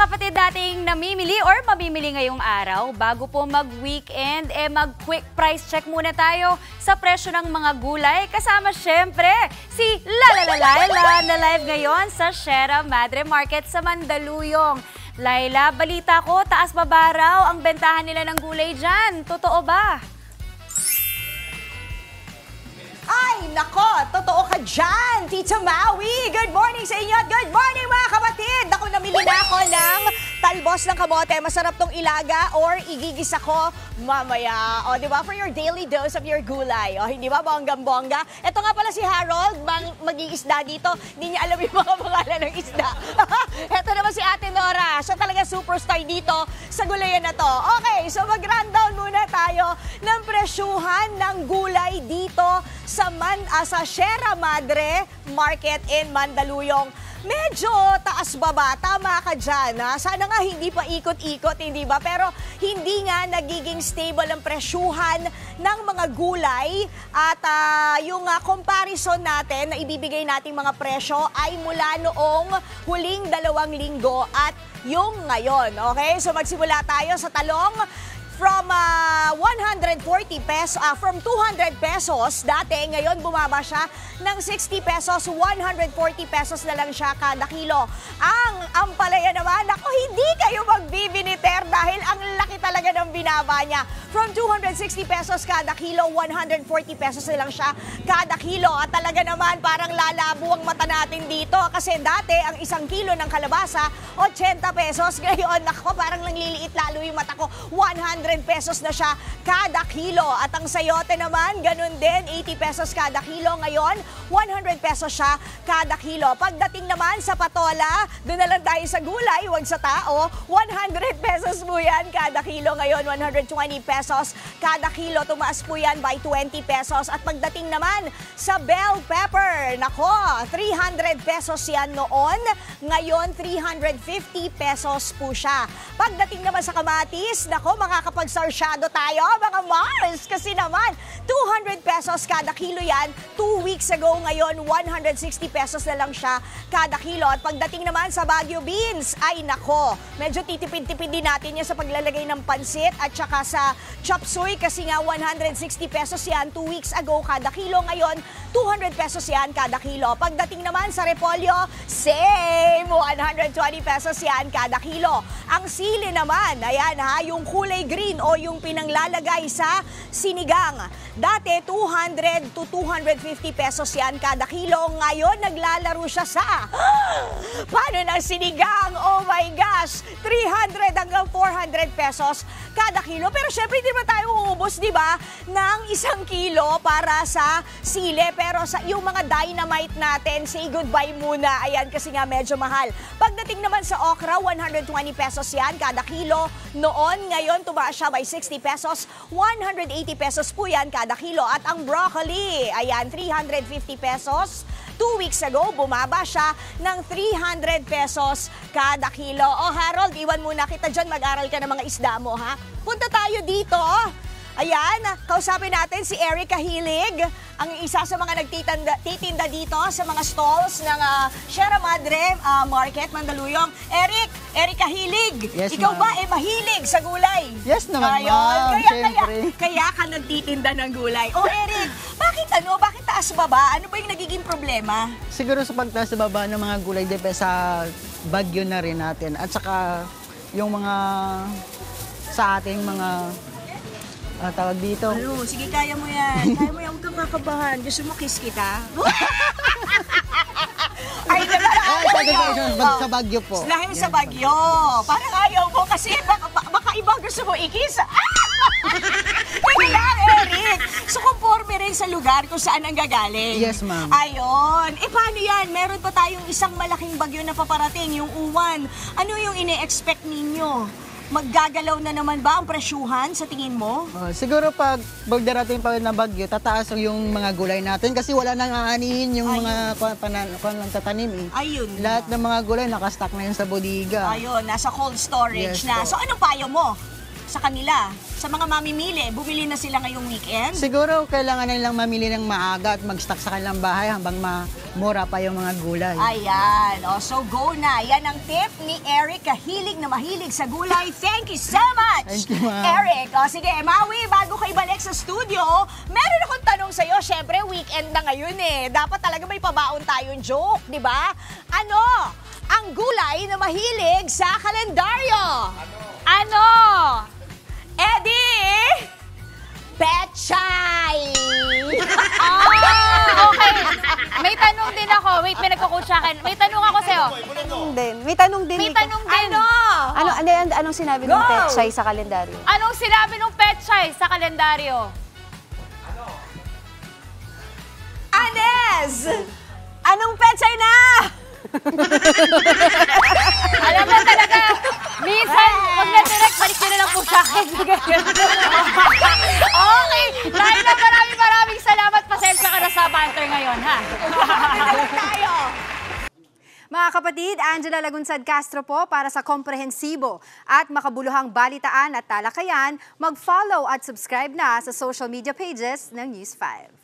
kapatid dating namimili or mamimili ngayong araw, bago po mag-weekend, mag-quick price check muna tayo sa presyo ng mga gulay. Kasama syempre si Laila na live ngayon sa Sierra Madre Market sa Mandaluyong. Laila, balita ko, taas baba raw ang bentahan nila ng gulay dyan. Totoo ba? Ay, nako, totoo ka dyan, Tita Maui. Good morning sa inyo at good morning mga kapatid. Ako, namili na ako ng talbos ng kamote. Masarap tong ilaga or igigisa ko mamaya. O, di ba? For your daily dose of your gulay. O, hindi ba? Bonggang-bongga. Ito nga pala si Harold, mag-iisda dito. Hindi niya alam yung mga pangalan ng isda. Ito naman si Ate Nora. Siya talaga superstar dito sa gulayan na to. Okay, so mag-rundown muna tayo ng presyuhan ng gulay dito sa Sierra Madre Market in Mandaluyong. Medyo taas-baba, tama ka dyan. Ha? Sana nga hindi pa ikot-ikot, hindi ba? Pero hindi nga nagiging stable ang presyuhan ng mga gulay. At yung comparison natin na ibibigay nating mga presyo ay mula noong huling 2 linggo at yung ngayon. Okay, so magsimula tayo sa talong. From 140 pesos, from 200 pesos dati, ngayon bumaba siya ng 60 pesos, 140 pesos na lang siya kada kilo. Ang ampalaya naman, ako hindi kayo magbibiniter dahil ang laki talaga ng binaba niya. From 260 pesos kada kilo, 140 pesos na lang siya kada kilo. At talaga naman parang lalabo ang mata natin dito kasi dati ang 1 kilo ng kalabasa, 80 pesos. Ngayon, ako parang nangliliit lalo yung mata ko, 100 pesos na siya kada kilo. At ang sayote naman, ganun din, 80 pesos kada kilo. Ngayon, 100 pesos siya kada kilo. Pagdating naman sa patola, doon na lang tayo sa gulay, wag sa tao, 100 pesos po yan kada kilo. Ngayon, 120 pesos kada kilo. Tumaas po yan by 20 pesos. At pagdating naman sa bell pepper, nako, 300 pesos yan noon. Ngayon, 350 pesos po siya. Pagdating naman sa kamatis, nako, makakapagsarsado tayo, mga Mars. Kasi naman, 200 pesos kada kilo yan. 2 weeks ago, ngayon, 160 pesos na lang siya kada kilo. At pagdating naman sa Baguio beans, ay nako, medyo titipid-tipid din natin yan sa paglalagay ng pansit at saka sa chop suey kasi nga 160 pesos yan 2 weeks ago kada kilo. Ngayon, 200 pesos yan kada kilo. Pagdating naman sa repolyo, same, 120 pesos yan kada kilo. Ang sili naman, ayan ha, yung kulay green o yung pinanglalagay sa sinigang. Dati, 200 to 250 pesos yan kada kilo. Ngayon, naglalaro siya sa paano ng sinigang? Oh my gosh! 300 hanggang 400 pesos kada kilo. Pero syempre, hindi ba tayo uubos, di ba, ng 1 kilo para sa sili. Pero sa yung mga dynamite natin, say goodbye muna. Ayan, kasi nga medyo mahal. Pagdating naman sa okra, 120 pesos yan kada kilo. Noon, ngayon, tumaas siya by 60 pesos. 180 pesos po yan kada kilo. At ang broccoli, ayan, 350 pesos. 2 weeks ago, bumaba siya ng 300 pesos kada kilo. O Harold, iwan muna kita dyan, mag-aral ka ng mga isda mo, ha? Punta tayo dito. Ayan, kausapin natin si Eric Kahilig, ang isa sa mga nagtitinda dito sa mga stalls ng Sierra Madre Market, Mandaluyong. Eric Kahilig, yes, ikaw ba mahilig sa gulay? Yes naman, ma'am, Kaya ka nagtitinda ng gulay. O Eric, bakit taas baba? Ano ba yung nagiging problema? Siguro sa pagtaas sa baba ng mga gulay depende sa bagyo na rin natin. At saka yung mga sa ating mga tawag dito. Ano, sige, kaya mo yan. Kaya mo yan, huwag kang kakabahan. Gusto mo kiss kita? Ay, sa bagyo po. Dahil sa bagyo. Parang ayaw mo kasi baka iba gusto mo ikis. Kaya lang, Eric. So, conforme rin sa lugar kung saan ang gagaling. Yes, ma'am. Ayon. Paano yan? Meron pa tayong isang malaking bagyo na paparating, yung Uwan. Ano yung ine-expect ninyo? Maggagalaw na naman ba ang presyuhan sa tingin mo? Siguro pag darating pa na bagyo, tataas yung mga gulay natin kasi wala nang aanihin yung mga tatanim eh. Ayun. Lahat ng mga gulay nakastock na yun sa bodega. Ayun, nasa cold storage yes, na. po. So anong payo mo sa kanila, sa mga mamimili? Bumili na sila ngayong weekend? Siguro kailangan na nilang mamili ng maaga at mag-stock sa kanilang bahay hanggang mura pa yung mga gulay. Ayan. So go na. Yan ang tip ni Eric, kahilig na mahilig sa gulay. Thank you so much, Thank you, ma'am. Eric. Sige, Maui, bago kayo balik sa studio, meron akong tanong sa'yo. Siyempre, weekend na ngayon eh. Dapat talaga may pabaon tayong joke, di ba? Ano ang gulay na mahilig sa kalendaryo? Ano? Eddie! Pechay! Okay. May tanong din ako. Wait, may nagko-coach sa akin. May tanong ako sa'yo. May tanong din. May tanong din. Ano? Anong sinabi ng Go! Pechay sa kalendaryo? Anong sinabi ng Pechay sa kalendaryo? Anes! Anong pechay na? Alam mo talaga, minsan, pag na-direct, balik nyo na lang po sa akin. Okay, Laila, maraming salamat. Pasensya ka na sa banter ngayon, ha? Tayo! Mga kapatid, Angela Lagunsad Castro po para sa komprehensibo at makabuluhang balitaan at talakayan. Mag-follow at subscribe na sa social media pages ng News 5.